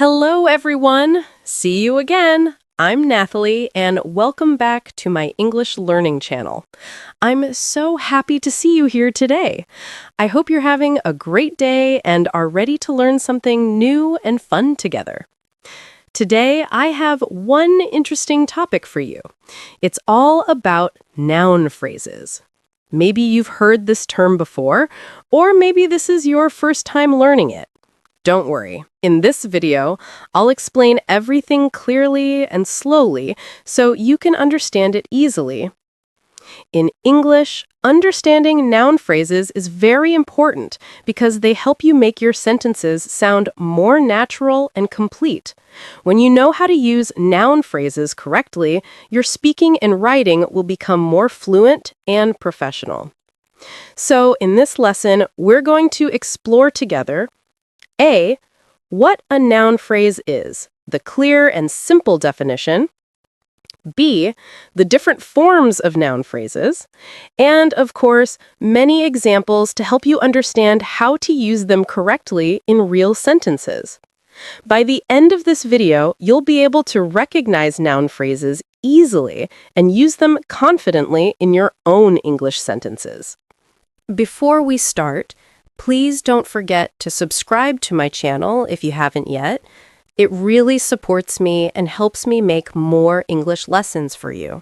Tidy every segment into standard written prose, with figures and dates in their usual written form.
Hello, everyone. See you again. I'm Nathaly, and welcome back to my English learning channel. I'm so happy to see you here today. I hope you're having a great day and are ready to learn something new and fun together. Today, I have one interesting topic for you. It's all about noun phrases. Maybe you've heard this term before, or maybe this is your first time learning it. Don't worry. In this video, I'll explain everything clearly and slowly so you can understand it easily. In English, understanding noun phrases is very important because they help you make your sentences sound more natural and complete. When you know how to use noun phrases correctly, your speaking and writing will become more fluent and professional. So, in this lesson, we're going to explore together A, what a noun phrase is, the clear and simple definition. B, the different forms of noun phrases. And, of course, many examples to help you understand how to use them correctly in real sentences. By the end of this video, you'll be able to recognize noun phrases easily and use them confidently in your own English sentences. Before we start, please don't forget to subscribe to my channel if you haven't yet. It really supports me and helps me make more English lessons for you.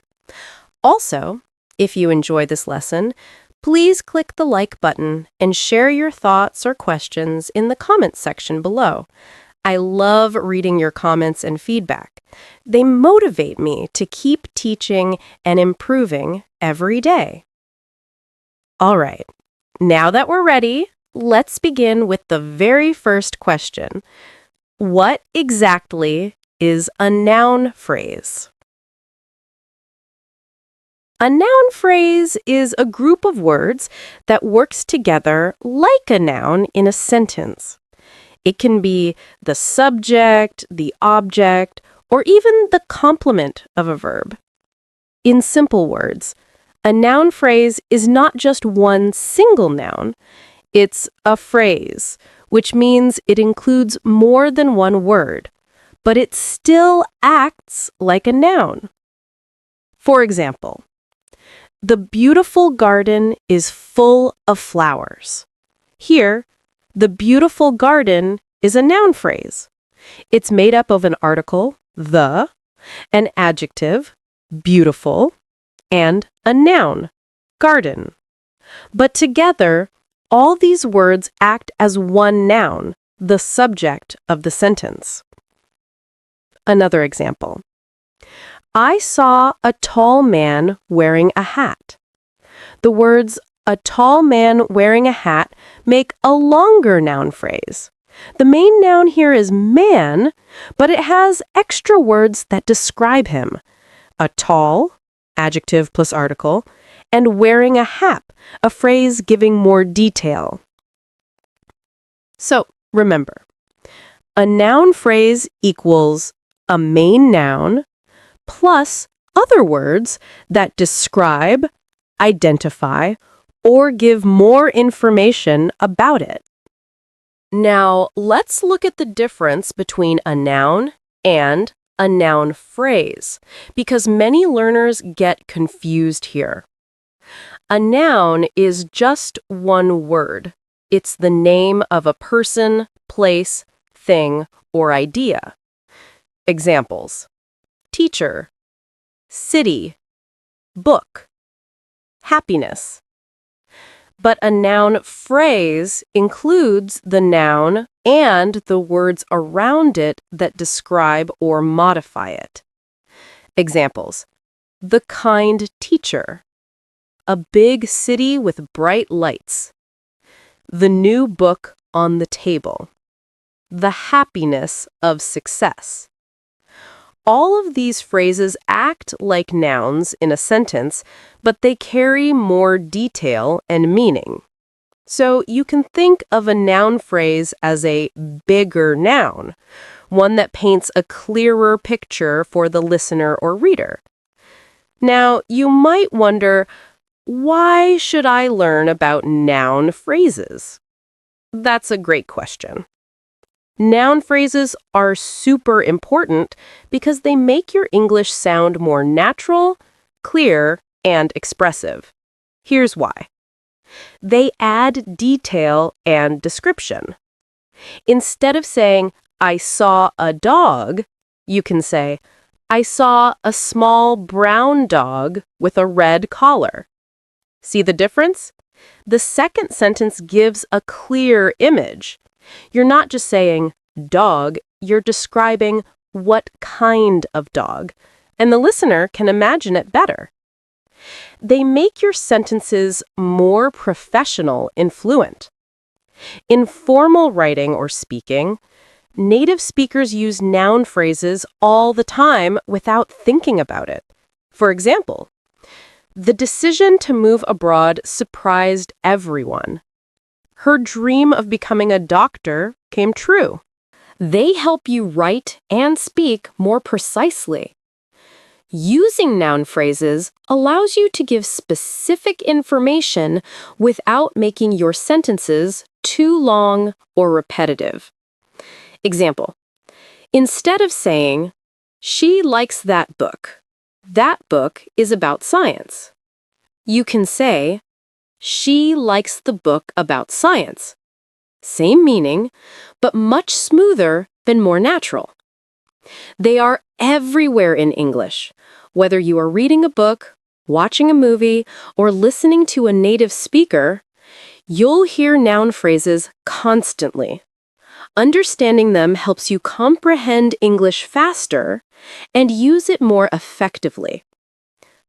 Also, if you enjoy this lesson, please click the like button and share your thoughts or questions in the comments section below. I love reading your comments and feedback. They motivate me to keep teaching and improving every day. All right, now that we're ready, let's begin with the very first question. What exactly is a noun phrase? A noun phrase is a group of words that works together like a noun in a sentence. It can be the subject, the object, or even the complement of a verb. In simple words, a noun phrase is not just one single noun. It's a phrase, which means it includes more than one word, but it still acts like a noun. For example, the beautiful garden is full of flowers. Here, the beautiful garden is a noun phrase. It's made up of an article, the, an adjective, beautiful, and a noun, garden. But together, all these words act as one noun, the subject of the sentence. Another example. I saw a tall man wearing a hat. The words a tall man wearing a hat make a longer noun phrase. The main noun here is man, but it has extra words that describe him. A tall, adjective plus article, and wearing a hat, a phrase giving more detail. So, remember, a noun phrase equals a main noun plus other words that describe, identify, or give more information about it. Now, let's look at the difference between a noun and a noun phrase, because many learners get confused here. A noun is just one word. It's the name of a person, place, thing, or idea. Examples: teacher, city, book, happiness. But a noun phrase includes the noun and the words around it that describe or modify it. Examples: the kind teacher, a big city with bright lights, the new book on the table, the happiness of success. All of these phrases act like nouns in a sentence, but they carry more detail and meaning. So you can think of a noun phrase as a bigger noun, one that paints a clearer picture for the listener or reader. Now, you might wonder, why should I learn about noun phrases? That's a great question. Noun phrases are super important because they make your English sound more natural, clear, and expressive. Here's why. They add detail and description. Instead of saying, I saw a dog, you can say, I saw a small brown dog with a red collar. See the difference? The second sentence gives a clear image. You're not just saying dog, you're describing what kind of dog, and the listener can imagine it better. They make your sentences more professional and fluent. In formal writing or speaking, native speakers use noun phrases all the time without thinking about it. For example, the decision to move abroad surprised everyone. Her dream of becoming a doctor came true. They help you write and speak more precisely. Using noun phrases allows you to give specific information without making your sentences too long or repetitive. Example, instead of saying, she likes that book is about science. You can say, she likes the book about science. Same meaning, but much smoother and more natural. They are everywhere in English, whether you are reading a book, watching a movie, or listening to a native speaker, you'll hear noun phrases constantly. Understanding them helps you comprehend English faster and use it more effectively.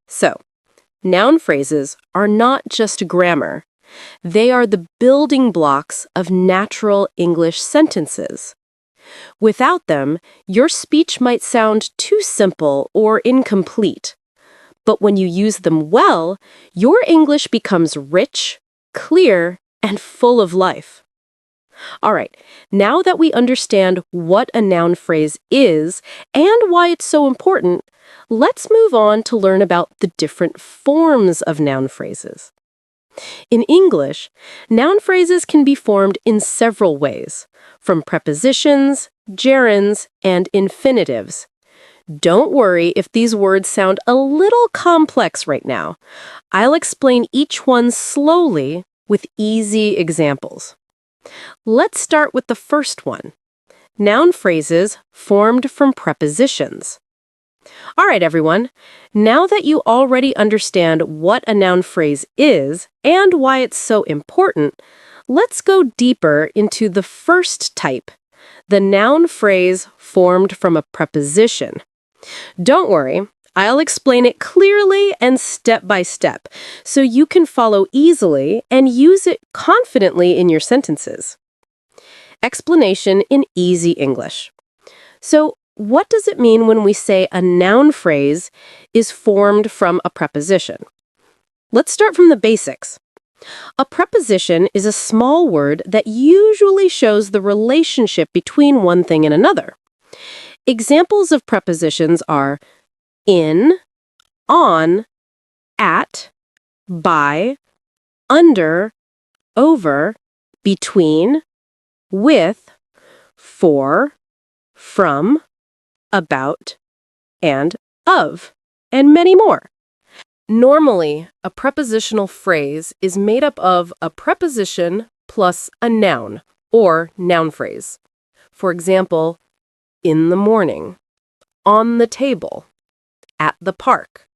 So, noun phrases are not just grammar. They are the building blocks of natural English sentences. Without them, your speech might sound too simple or incomplete. But when you use them well, your English becomes rich, clear, and full of life. All right, now that we understand what a noun phrase is and why it's so important, let's move on to learn about the different forms of noun phrases. In English, noun phrases can be formed in several ways, from prepositions, gerunds, and infinitives. Don't worry if these words sound a little complex right now. I'll explain each one slowly with easy examples. Let's start with the first one. Noun phrases formed from prepositions. All right, everyone. Now that you already understand what a noun phrase is and why it's so important, let's go deeper into the first type, the noun phrase formed from a preposition. Don't worry, I'll explain it clearly and step by step, so you can follow easily and use it confidently in your sentences. Explanation in easy English. So, what does it mean when we say a noun phrase is formed from a preposition? Let's start from the basics. A preposition is a small word that usually shows the relationship between one thing and another. Examples of prepositions are in, on, at, by, under, over, between, with, for, from, about, and of, and many more. Normally, a prepositional phrase is made up of a preposition plus a noun, or noun phrase. For example, in the morning, on the table, at the park,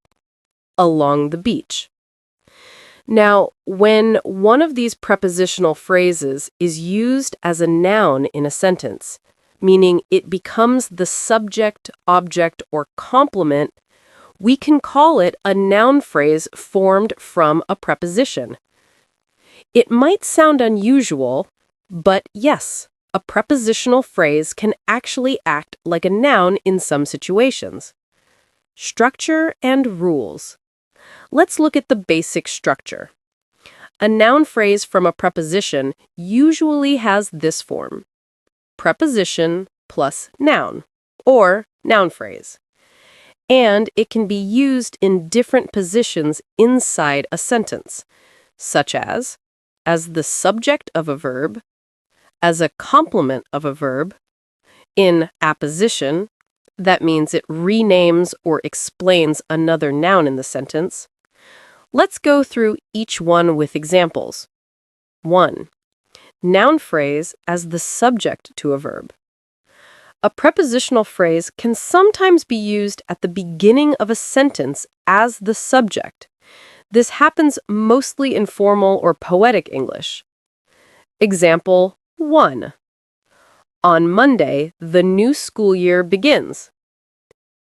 along the beach. Now, when one of these prepositional phrases is used as a noun in a sentence, meaning it becomes the subject, object, or complement, we can call it a noun phrase formed from a preposition. It might sound unusual, but yes, a prepositional phrase can actually act like a noun in some situations. Structure and rules. Let's look at the basic structure. A noun phrase from a preposition usually has this form: preposition plus noun, or noun phrase. And it can be used in different positions inside a sentence, such as the subject of a verb, as a complement of a verb, In apposition, that means it renames or explains another noun in the sentence. Let's go through each one with examples. 1. Noun phrase as the subject to a verb. A prepositional phrase can sometimes be used at the beginning of a sentence as the subject. This happens mostly in formal or poetic English. Example 1. On Monday, the new school year begins.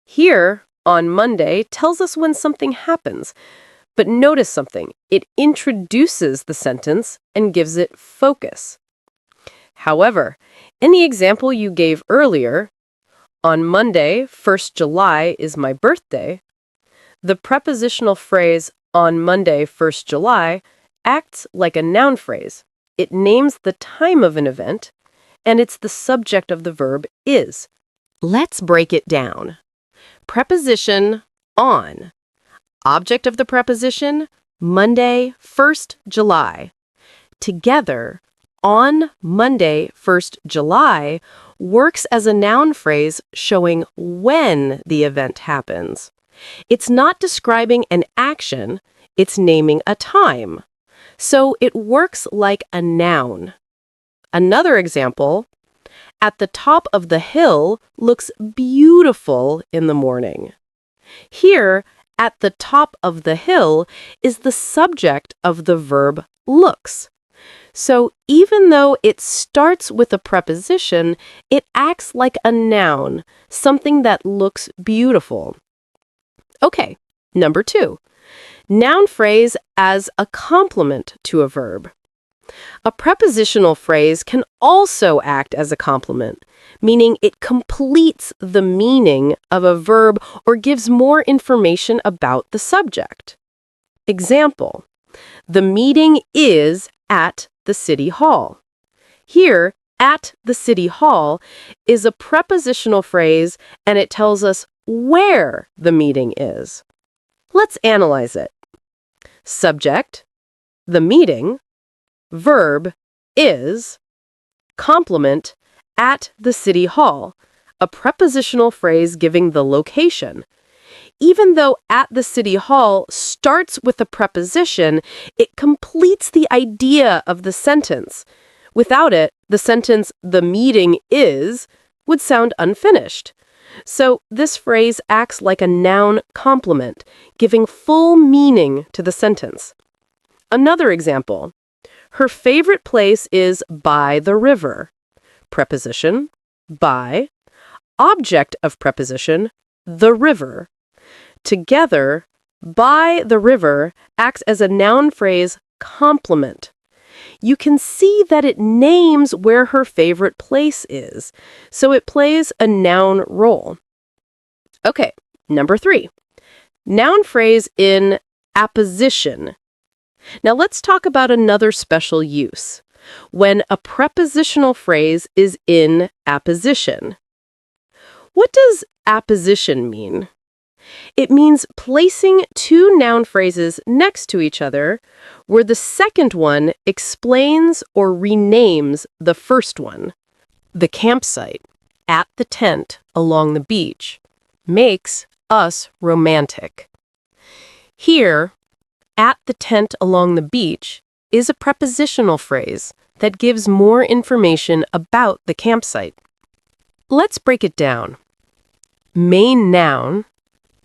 Here, on Monday tells us when something happens, but notice something. It introduces the sentence and gives it focus. However, in the example you gave earlier, on Monday, 1st July is my birthday, the prepositional phrase on Monday, 1st July acts like a noun phrase. It names the time of an event, and it's the subject of the verb is. Let's break it down. Preposition on. Object of the preposition, Monday, 1st July. Together, on Monday, 1st July works as a noun phrase showing when the event happens. It's not describing an action, it's naming a time. So it works like a noun. Another example, at the top of the hill looks beautiful in the morning. Here, at the top of the hill is the subject of the verb looks. So even though it starts with a preposition, it acts like a noun, something that looks beautiful. Okay, number 2. Noun phrase as a complement to a verb. A prepositional phrase can also act as a complement, meaning it completes the meaning of a verb or gives more information about the subject. Example, the meeting is at the city hall. Here, at the city hall is a prepositional phrase and it tells us where the meeting is. Let's analyze it. Subject, the meeting, verb, is, complement, at the city hall, a prepositional phrase giving the location. Even though at the city hall starts with a preposition, it completes the idea of the sentence. Without it, the sentence, the meeting is, would sound unfinished. So this phrase acts like a noun complement, giving full meaning to the sentence. Another example, her favorite place is by the river. Preposition, by. Object of preposition, the river. Together, by the river acts as a noun phrase complement. You can see that it names where her favorite place is, so it plays a noun role. Okay, number 3. Noun phrase in apposition. Now let's talk about another special use, when a prepositional phrase is in apposition. What does apposition mean? It means placing two noun phrases next to each other where the second one explains or renames the first one. The campsite, at the tent along the beach, makes us romantic. Here, at the tent along the beach is a prepositional phrase that gives more information about the campsite. Let's break it down. Main noun,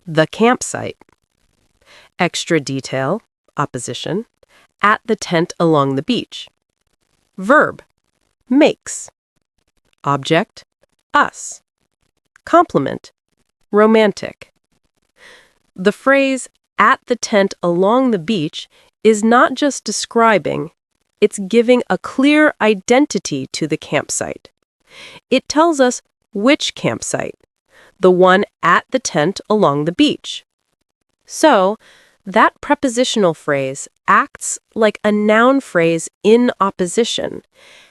the campsite. Extra detail, opposition, at the tent along the beach. Verb, makes. Object, us. Complement, romantic. The phrase, at the tent along the beach, is not just describing, it's giving a clear identity to the campsite. It tells us which campsite, the one at the tent along the beach. So, that prepositional phrase acts like a noun phrase in opposition,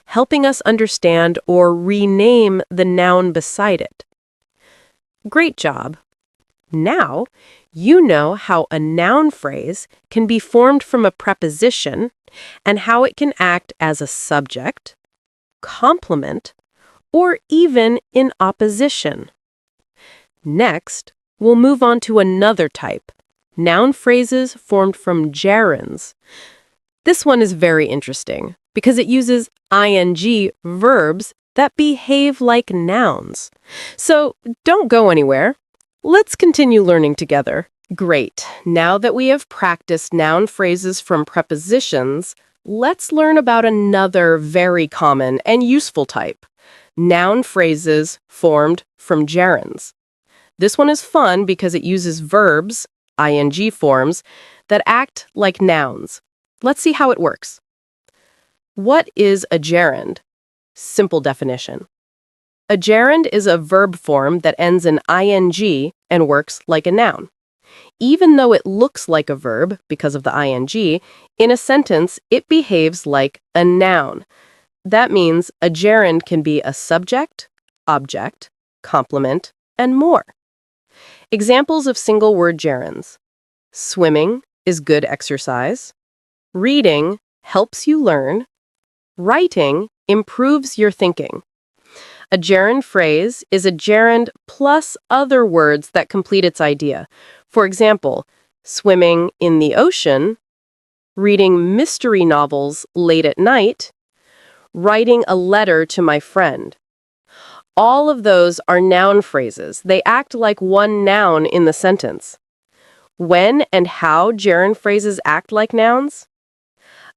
helping us understand or rename the noun beside it. Great job! Now, you know how a noun phrase can be formed from a preposition and how it can act as a subject, complement, or even in opposition. Next, we'll move on to another type, noun phrases formed from gerunds. This one is very interesting because it uses ing verbs that behave like nouns. So don't go anywhere. Let's continue learning together. Great. Now that we have practiced noun phrases from prepositions, let's learn about another very common and useful type, noun phrases formed from gerunds. This one is fun because it uses verbs, ing forms, that act like nouns. Let's see how it works. What is a gerund? Simple definition. A gerund is a verb form that ends in ing and works like a noun. Even though it looks like a verb because of the ing, in a sentence, it behaves like a noun. That means a gerund can be a subject, object, complement, and more. Examples of single-word gerunds. Swimming is good exercise. Reading helps you learn. Writing improves your thinking. A gerund phrase is a gerund plus other words that complete its idea. For example, swimming in the ocean, reading mystery novels late at night, writing a letter to my friend. All of those are noun phrases. They act like one noun in the sentence. When and how gerund phrases act like nouns?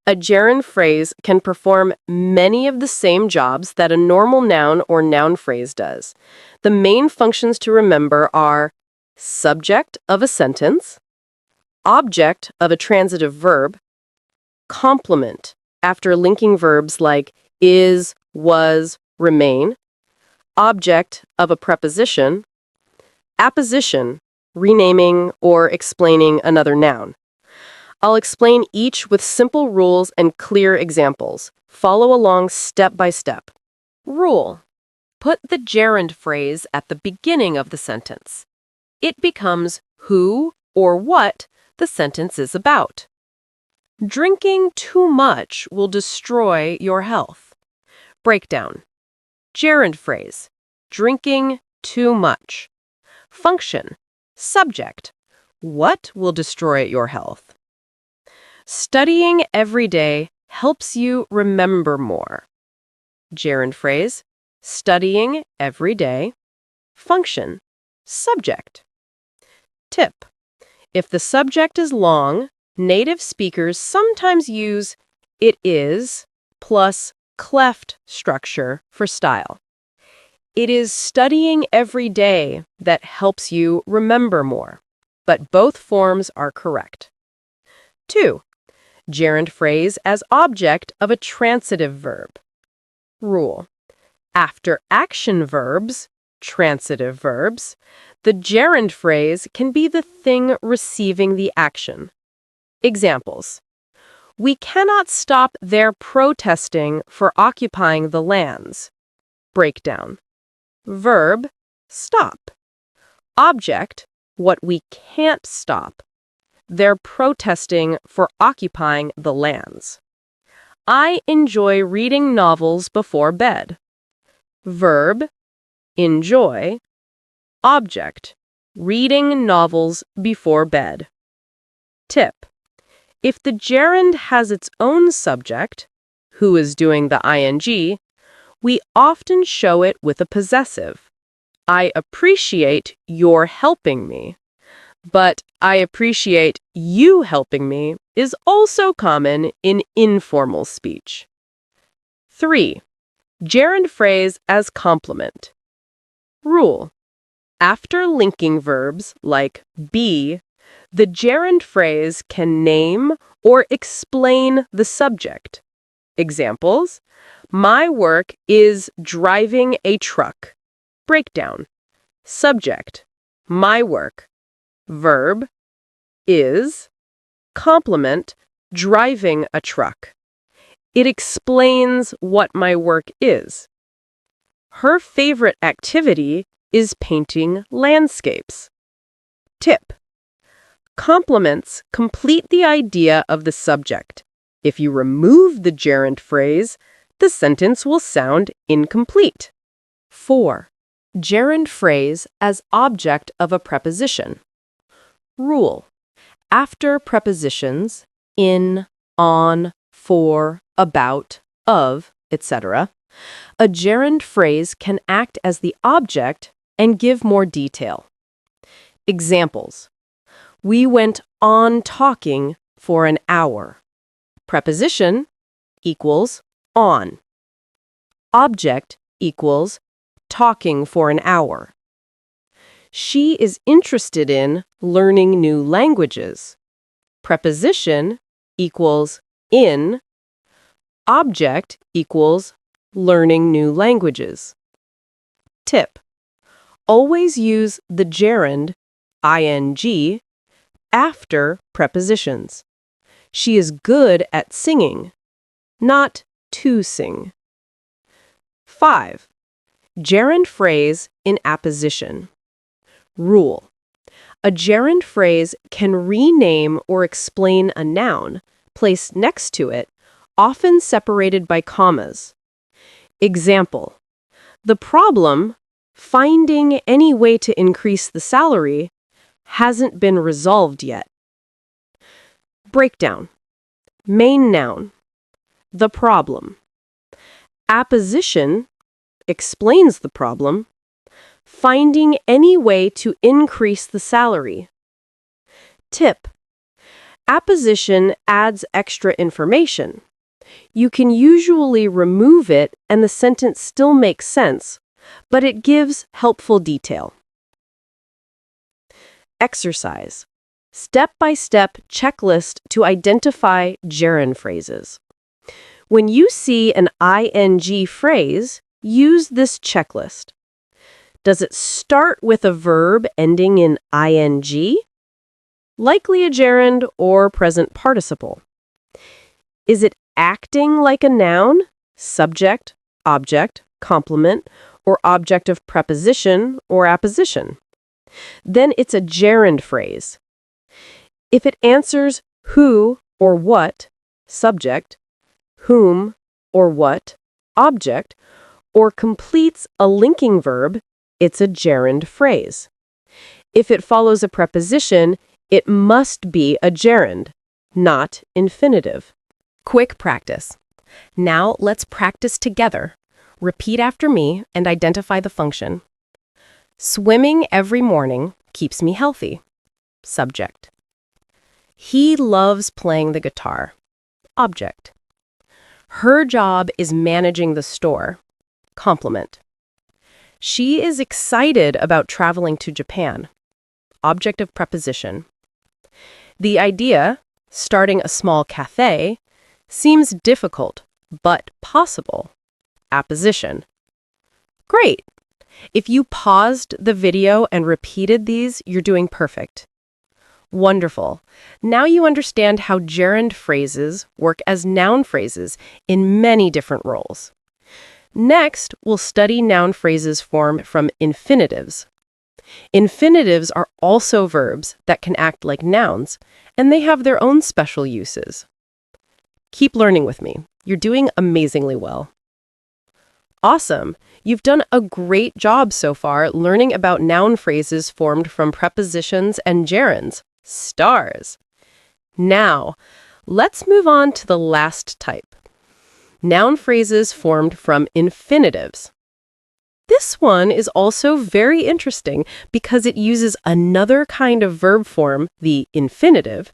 A gerund phrase can perform many of the same jobs that a normal noun or noun phrase does. The main functions to remember are subject of a sentence, object of a transitive verb, complement after linking verbs like is, was, remain, object of a preposition, apposition, renaming or explaining another noun. I'll explain each with simple rules and clear examples. Follow along step by step. Rule: put the gerund phrase at the beginning of the sentence. It becomes who or what the sentence is about. Drinking too much will destroy your health. Breakdown: gerund phrase, drinking too much. Function: subject, what will destroy your health? Studying every day helps you remember more. Gerund phrase, studying every day. Function, subject. Tip: if the subject is long, native speakers sometimes use it is plus cleft structure for style. It is studying every day that helps you remember more, but both forms are correct. 2. Gerund phrase as object of a transitive verb. Rule: after action verbs, transitive verbs, the gerund phrase can be the thing receiving the action. Examples: we cannot stop their protesting for occupying the lands. Breakdown: verb, stop. Object, what we can't stop. They're protesting for occupying the lands. I enjoy reading novels before bed. Verb, enjoy. Object, reading novels before bed. Tip: if the gerund has its own subject, who is doing the ing, we often show it with a possessive. I appreciate your helping me. But I appreciate you helping me is also common in informal speech. 3. Gerund phrase as complement. Rule: after linking verbs like be, the gerund phrase can name or explain the subject. Examples: my work is driving a truck. Breakdown: subject, my work. Verb, is. Complement, driving a truck. It explains what my work is. Her favorite activity is painting landscapes. Tip: complements complete the idea of the subject. If you remove the gerund phrase, the sentence will sound incomplete. 4. Gerund phrase as object of a preposition. Rule. After prepositions in, on, for, about, of, etc., a gerund phrase can act as the object and give more detail. Examples. We went on talking for an hour. Preposition equals on. Object equals talking for an hour. She is interested in learning new languages. Preposition equals in. Object equals learning new languages. Tip. Always use the gerund ing after prepositions. She is good at singing, not to sing. 5. Gerund phrase in apposition. Rule. A gerund phrase can rename or explain a noun placed next to it, often separated by commas. Example. The problem, finding any way to increase the salary, hasn't been resolved yet. Breakdown. Main noun. The problem. Apposition explains the problem. Finding any way to increase the salary. Tip. Apposition adds extra information. You can usually remove it and the sentence still makes sense, but it gives helpful detail. Exercise. Step-by-step checklist to identify gerund phrases. When you see an ing phrase, use this checklist. Does it start with a verb ending in ing? Likely a gerund or present participle. Is it acting like a noun, subject, object, complement, or object of preposition or apposition? Then it's a gerund phrase. If it answers who or what, subject, whom or what, object, or completes a linking verb, it's a gerund phrase. If it follows a preposition, it must be a gerund, not infinitive. Quick practice. Now let's practice together. Repeat after me and identify the function. Swimming every morning keeps me healthy. Subject. He loves playing the guitar. Object. Her job is managing the store. Complement. She is excited about traveling to Japan. Object of preposition. The idea, starting a small cafe, seems difficult, but possible. Apposition. Great! If you paused the video and repeated these, you're doing perfect. Wonderful. Now you understand how gerund phrases work as noun phrases in many different roles. Next, we'll study noun phrases formed from infinitives. Infinitives are also verbs that can act like nouns, and they have their own special uses. Keep learning with me. You're doing amazingly well. Awesome! You've done a great job so far learning about noun phrases formed from prepositions and gerunds. Stars! Now, let's move on to the last type. Noun phrases formed from infinitives. This one is also very interesting because it uses another kind of verb form, the infinitive,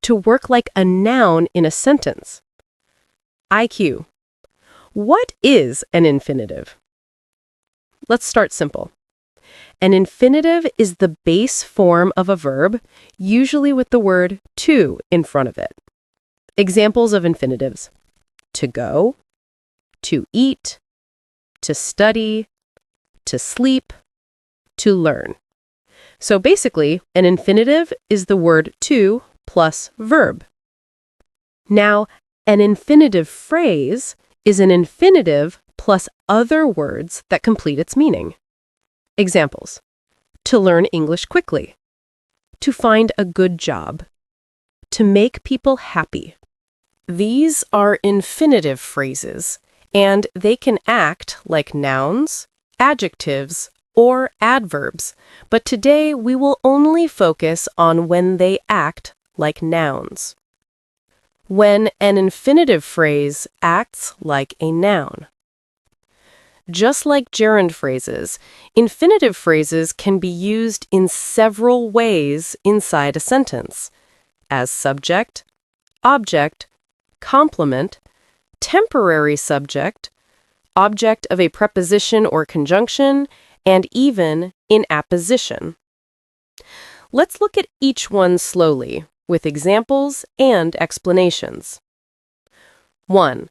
to work like a noun in a sentence. IQ. What is an infinitive? Let's start simple. An infinitive is the base form of a verb, usually with the word to in front of it. Examples of infinitives: to go, to eat, to study, to sleep, to learn. So basically, an infinitive is the word to plus verb. Now, an infinitive phrase is an infinitive plus other words that complete its meaning. Examples: to learn English quickly, to find a good job, to make people happy. These are infinitive phrases, and they can act like nouns, adjectives, or adverbs, but today we will only focus on when they act like nouns. When an infinitive phrase acts like a noun. Just like gerund phrases, infinitive phrases can be used in several ways inside a sentence, as subject, object, complement, temporary subject, object of a preposition or conjunction, and even in apposition. Let's look at each one slowly, with examples and explanations. 1.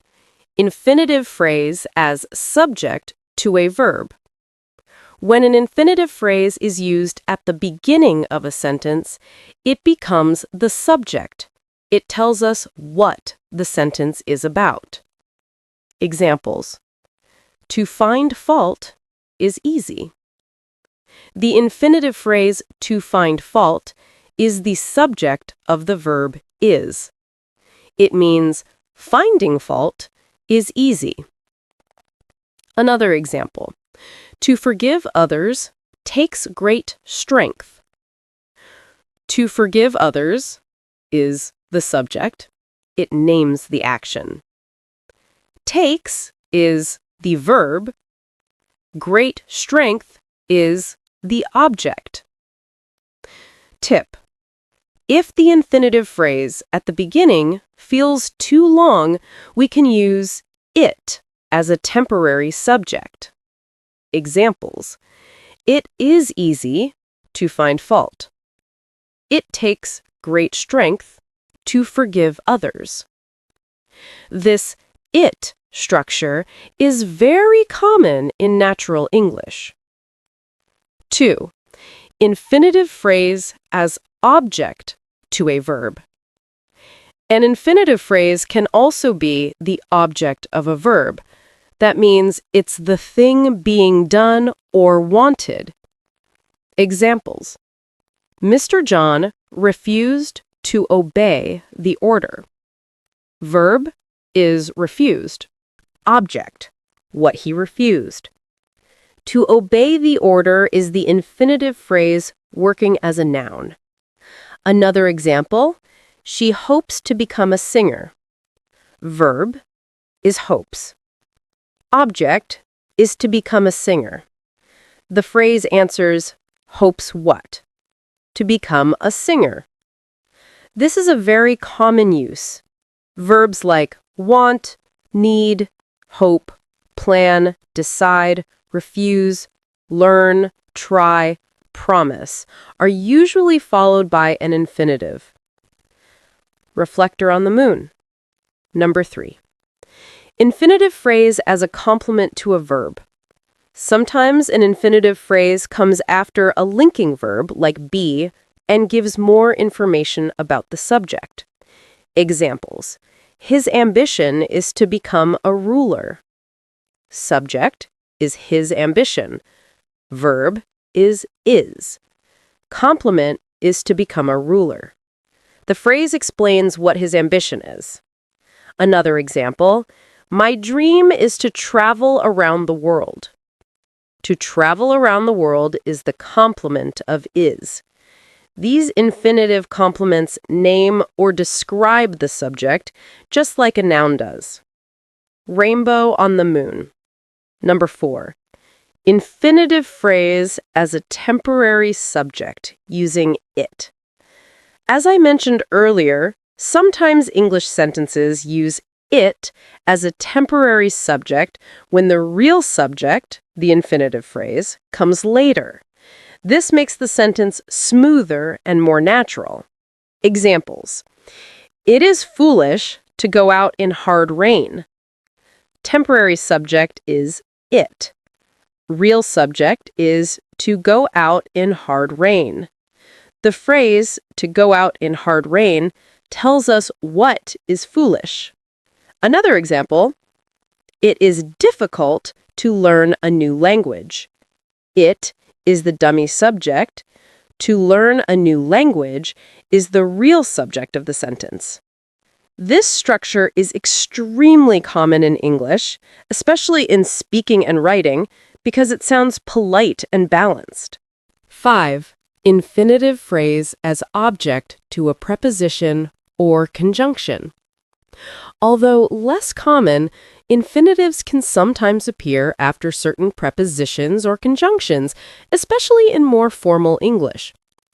Infinitive phrase as subject to a verb. When an infinitive phrase is used at the beginning of a sentence, it becomes the subject. It tells us what the sentence is about. Examples. To find fault is easy. The infinitive phrase to find fault is the subject of the verb is. It means finding fault is easy. Another example. To forgive others takes great strength. To forgive others is the subject. It names the action. Takes is the verb. Great strength is the object. Tip. If the infinitive phrase at the beginning feels too long, we can use it as a temporary subject. Examples. It is easy to find fault. It takes great strength to forgive others. This it structure is very common in natural English. 2. Infinitive phrase as object to a verb. An infinitive phrase can also be the object of a verb. That means it's the thing being done or wanted. Examples. Mr. John refused to obey the order. Verb is refused. Object, what he refused. To obey the order is the infinitive phrase working as a noun. Another example, she hopes to become a singer. Verb is hopes. Object is to become a singer. The phrase answers, hopes what? To become a singer. This is a very common use. Verbs like want, need, hope, plan, decide, refuse, learn, try, promise are usually followed by an infinitive. Reflector on the moon. Number 3. Infinitive phrase as a complement to a verb. Sometimes an infinitive phrase comes after a linking verb like be and gives more information about the subject. Examples. His ambition is to become a ruler. Subject is his ambition. Verb is. Complement is to become a ruler. The phrase explains what his ambition is. Another example, my dream is to travel around the world. To travel around the world is the complement of is. These infinitive complements name or describe the subject, just like a noun does. Rainbow on the moon. Number 4. Infinitive phrase as a temporary subject using it. As I mentioned earlier, sometimes English sentences use it as a temporary subject when the real subject, the infinitive phrase, comes later. This makes the sentence smoother and more natural. Examples. It is foolish to go out in hard rain. Temporary subject is it. Real subject is to go out in hard rain. The phrase to go out in hard rain tells us what is foolish. Another example, it is difficult to learn a new language. It is the dummy subject. To learn a new language is the real subject of the sentence. This structure is extremely common in English, especially in speaking and writing, because it sounds polite and balanced. 5. Infinitive phrase as object to a preposition or conjunction. Although less common, infinitives can sometimes appear after certain prepositions or conjunctions, especially in more formal English.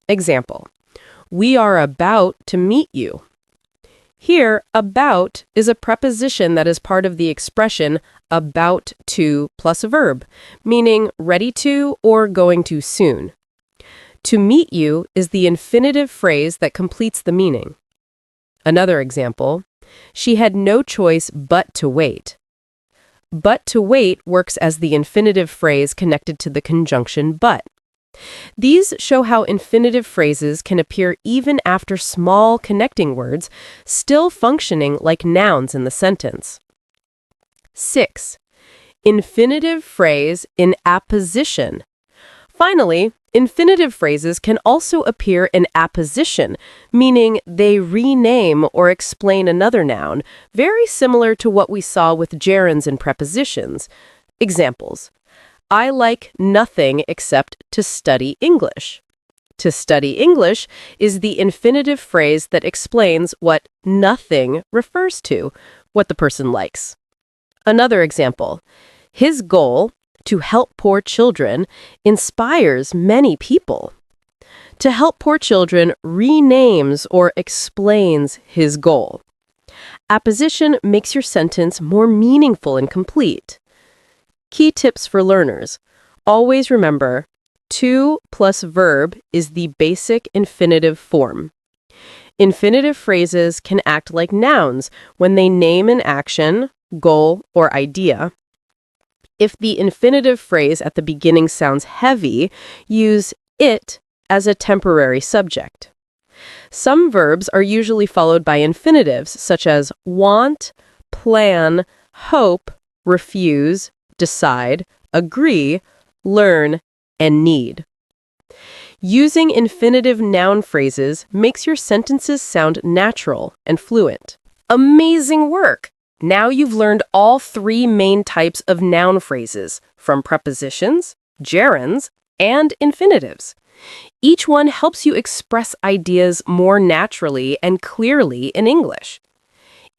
Example, we are about to meet you. Here, about is a preposition that is part of the expression about to plus a verb, meaning ready to or going to soon. To meet you is the infinitive phrase that completes the meaning. Another example, she had no choice but to wait. But to wait works as the infinitive phrase connected to the conjunction but. These show how infinitive phrases can appear even after small connecting words, still functioning like nouns in the sentence. 6. Infinitive phrase in apposition. Finally, infinitive phrases can also appear in apposition, meaning they rename or explain another noun, very similar to what we saw with gerunds and prepositions. Examples. I like nothing except to study English. To study English is the infinitive phrase that explains what nothing refers to, what the person likes. Another example. His goal, to help poor children, inspires many people. To help poor children renames or explains his goal. Apposition makes your sentence more meaningful and complete. Key tips for learners. Always remember, to plus verb is the basic infinitive form. Infinitive phrases can act like nouns when they name an action, goal, or idea. If the infinitive phrase at the beginning sounds heavy, use it as a temporary subject. Some verbs are usually followed by infinitives such as want, plan, hope, refuse, decide, agree, learn, and need. Using infinitive noun phrases makes your sentences sound natural and fluent. Amazing work! Now you've learned all 3 main types of noun phrases, from prepositions, gerunds, and infinitives. Each one helps you express ideas more naturally and clearly in English.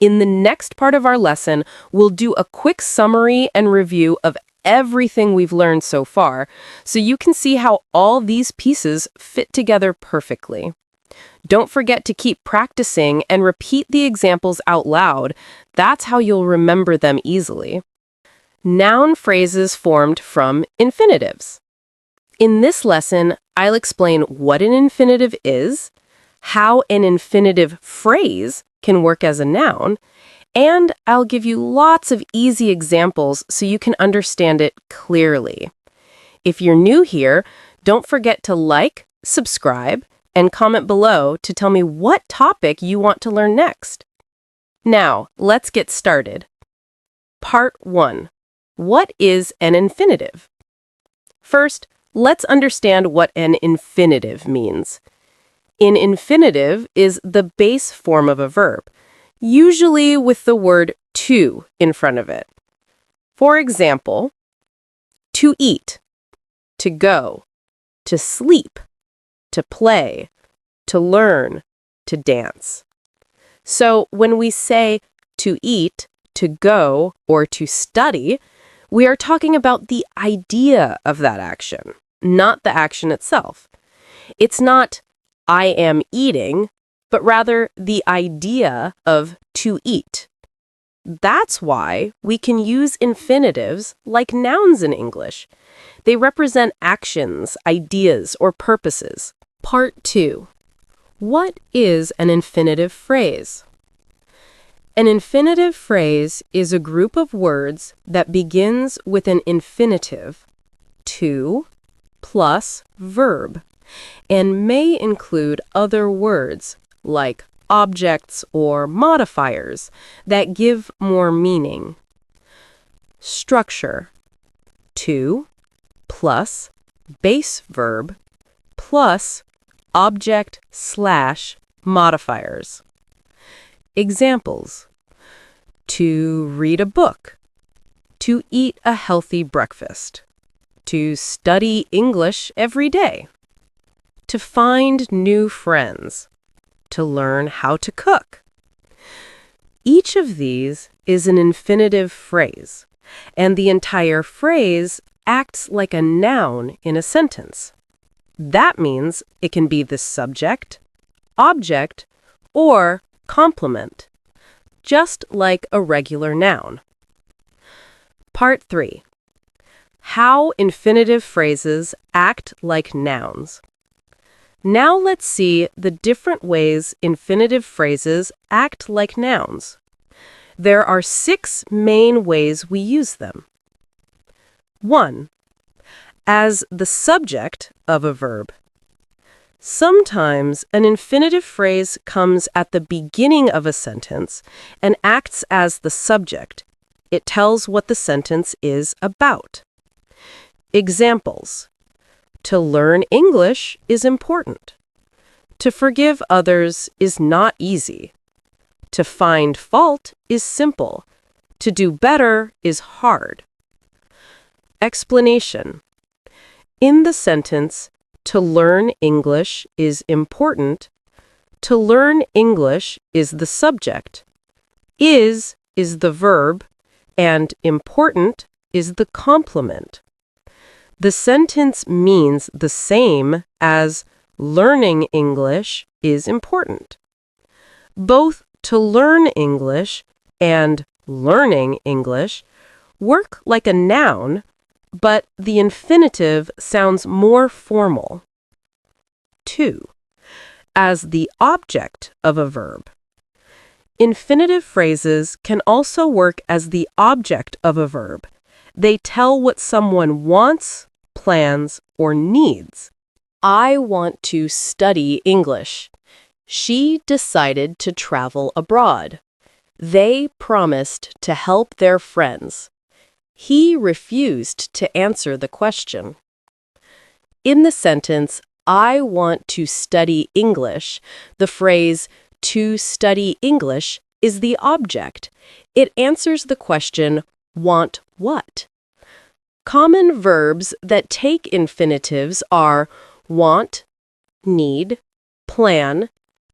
In the next part of our lesson, we'll do a quick summary and review of everything we've learned so far, so you can see how all these pieces fit together perfectly. Don't forget to keep practicing and repeat the examples out loud. That's how you'll remember them easily. Noun phrases formed from infinitives. In this lesson, I'll explain what an infinitive is, how an infinitive phrase can work as a noun, and I'll give you lots of easy examples so you can understand it clearly. If you're new here, don't forget to like, subscribe, and comment below to tell me what topic you want to learn next. Now, let's get started. Part 1. What is an infinitive? First, let's understand what an infinitive means. An infinitive is the base form of a verb, usually with the word to in front of it. For example, to eat, to go, to sleep, to play, to learn, to dance. So when we say to eat, to go, or to study, we are talking about the idea of that action, not the action itself. It's not I am eating, but rather the idea of to eat. That's why we can use infinitives like nouns in English. They represent actions, ideas, or purposes. Part 2. What is an infinitive phrase? An infinitive phrase is a group of words that begins with an infinitive, to, plus verb, and may include other words like objects or modifiers that give more meaning. Structure: to plus base verb plus object / modifiers. Examples: to read a book, to eat a healthy breakfast, to study English every day, to find new friends, to learn how to cook. Each of these is an infinitive phrase, and the entire phrase acts like a noun in a sentence. That means it can be the subject, object, or complement, just like a regular noun. Part 3. How infinitive phrases act like nouns. Now let's see the different ways infinitive phrases act like nouns. There are 6 main ways we use them. 1. As the subject of a verb. Sometimes an infinitive phrase comes at the beginning of a sentence and acts as the subject. It tells what the sentence is about. Examples. To learn English is important. To forgive others is not easy. To find fault is simple. To do better is hard. Explanation. In the sentence, to learn English is important, to learn English is the subject, is the verb, and important is the complement. The sentence means the same as learning English is important. Both to learn English and learning English work like a noun, but the infinitive sounds more formal. 2. As the object of a verb. Infinitive phrases can also work as the object of a verb. They tell what someone wants, plans, or needs. I want to study English. She decided to travel abroad. They promised to help their friends. He refused to answer the question. In the sentence, I want to study English, the phrase, to study English, is the object. It answers the question, want what? Common verbs that take infinitives are want, need, plan,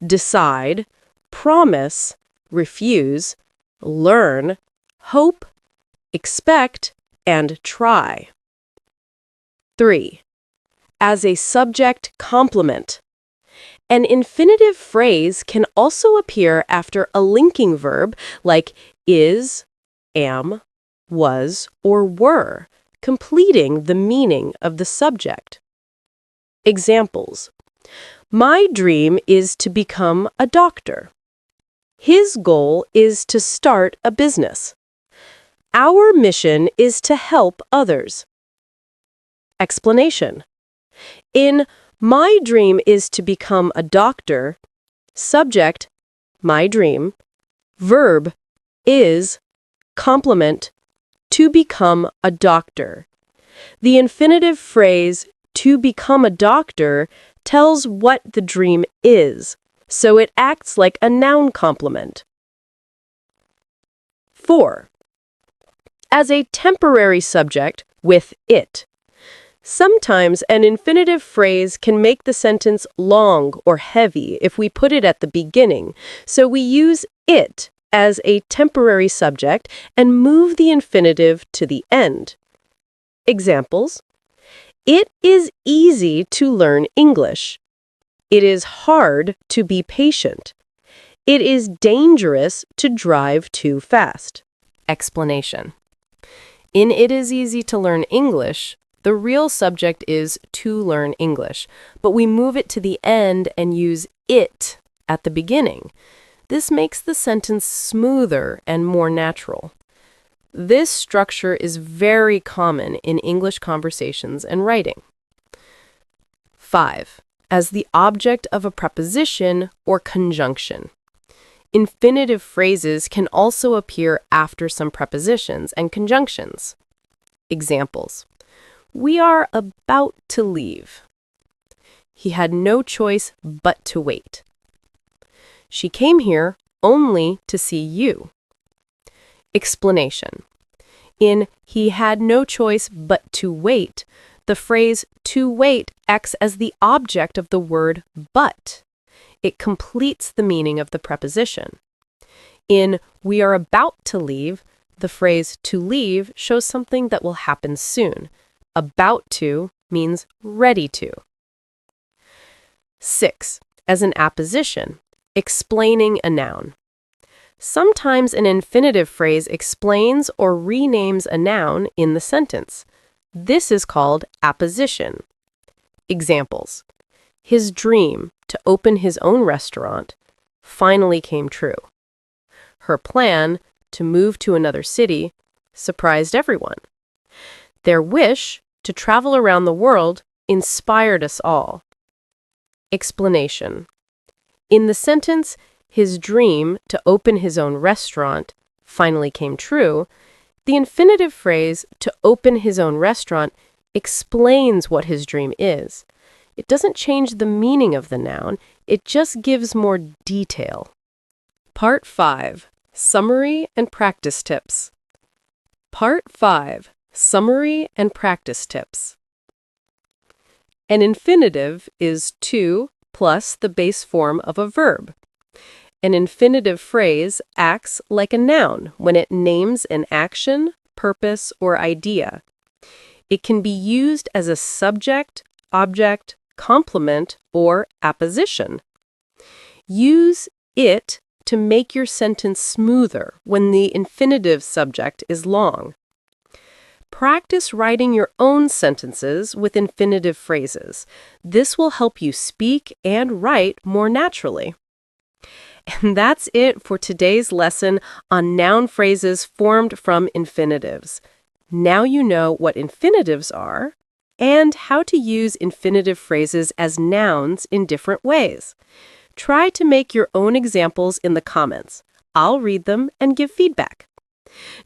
decide, promise, refuse, learn, hope, expect, and try. 3. As a subject complement. An infinitive phrase can also appear after a linking verb like is, am, was, or were, completing the meaning of the subject. Examples. My dream is to become a doctor. His goal is to start a business. Our mission is to help others. Explanation. In my dream is to become a doctor, subject, my dream, verb, is, complement, to become a doctor. The infinitive phrase, to become a doctor, tells what the dream is, so it acts like a noun complement. 4. As a temporary subject with it. Sometimes an infinitive phrase can make the sentence long or heavy if we put it at the beginning, so we use it as a temporary subject and move the infinitive to the end. Examples. It is easy to learn English. It is hard to be patient. It is dangerous to drive too fast. Explanation. In it is easy to learn English, the real subject is to learn English, but we move it to the end and use it at the beginning. This makes the sentence smoother and more natural. This structure is very common in English conversations and writing. 5. As the object of a preposition or conjunction. Infinitive phrases can also appear after some prepositions and conjunctions. Examples. We are about to leave. He had no choice but to wait. She came here only to see you. Explanation. In "he had no choice but to wait," the phrase "to wait" acts as the object of the word but. It completes the meaning of the preposition. In "we are about to leave," the phrase "to leave" shows something that will happen soon. About to means ready to. 6. As an apposition, explaining a noun. Sometimes an infinitive phrase explains or renames a noun in the sentence. This is called apposition. Examples: his dream to open his own restaurant finally came true. Her plan to move to another city surprised everyone. Their wish to travel around the world inspired us all. Explanation: in the sentence, his dream to open his own restaurant finally came true, the infinitive phrase to open his own restaurant explains what his dream is. It doesn't change the meaning of the noun, it just gives more detail. Part 5. Summary and practice tips. Part 5. Summary and practice tips. An infinitive is to plus the base form of a verb. An infinitive phrase acts like a noun when it names an action, purpose, or idea. It can be used as a subject, object, complement, or apposition. Use it to make your sentence smoother when the infinitive subject is long. Practice writing your own sentences with infinitive phrases. This will help you speak and write more naturally. And that's it for today's lesson on noun phrases formed from infinitives. Now you know what infinitives are and how to use infinitive phrases as nouns in different ways. Try to make your own examples in the comments. I'll read them and give feedback.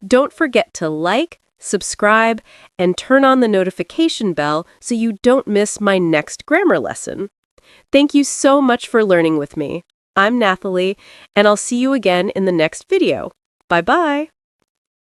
Don't forget to like, subscribe, and turn on the notification bell so you don't miss my next grammar lesson. Thank you so much for learning with me. I'm Nathaly, and I'll see you again in the next video. Bye-bye.